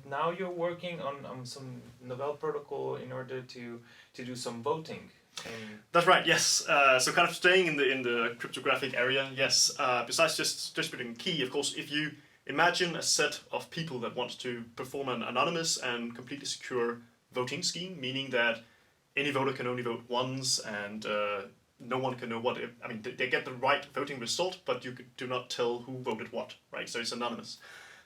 now you're working on some novel protocol in order to do some voting. That's right. Yes. So kind of staying in the cryptographic area. Yes. Besides just distributing key, of course, if you imagine a set of people that want to perform an anonymous and completely secure voting scheme, meaning that any voter can only vote once and no one can know what. They get the right voting result, but you do not tell who voted what, right? So it's anonymous.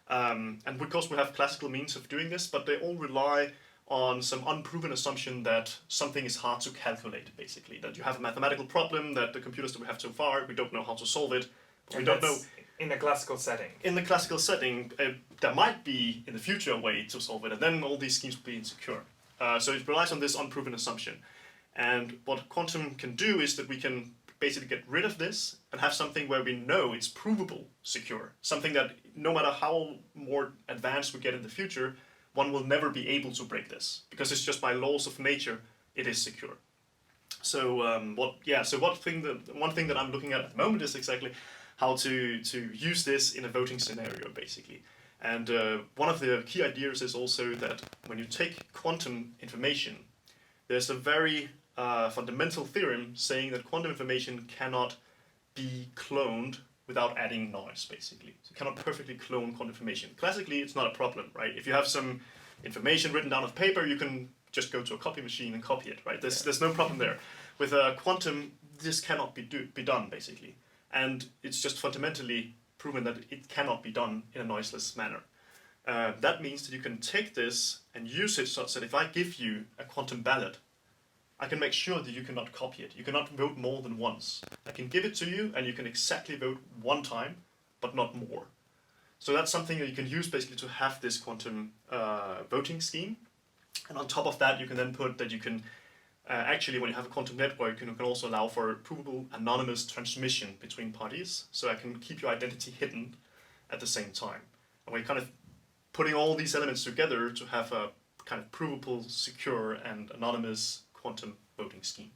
And of course, we have classical means of doing this, but they all rely on some unproven assumption that something is hard to calculate, basically. That you have a mathematical problem that the computers that we have so far, we don't know how to solve it. But we don't know. In a classical setting. In the classical setting, there might be in the future a way to solve it, and then all these schemes will be insecure. So it relies on this unproven assumption. And what quantum can do is that we can basically get rid of this and have something where we know it's provable secure. Something that no matter how more advanced we get in the future, one will never be able to break this, because it's just by laws of nature, it is secure. So one thing that I'm looking at the moment is exactly how to use this in a voting scenario, basically. And one of the key ideas is also that when you take quantum information, there's a very fundamental theorem saying that quantum information cannot be cloned without adding noise, basically. So you cannot perfectly clone quantum information. Classically, it's not a problem, right? If you have some information written down on paper, you can just go to a copy machine and copy it, right? There's no problem there. With quantum, this cannot be done, basically. And it's just fundamentally proven that it cannot be done in a noiseless manner. That means that you can take this and use it such that if I give you a quantum ballot, I can make sure that you cannot copy it. You cannot vote more than once. I can give it to you and you can exactly vote one time, but not more. So that's something that you can use basically to have this quantum voting scheme. And on top of that, you can then put that you can actually, when you have a quantum network, you can also allow for provable anonymous transmission between parties. So I can keep your identity hidden at the same time. And we're kind of putting all these elements together to have a kind of provable, secure, and anonymous quantum voting scheme.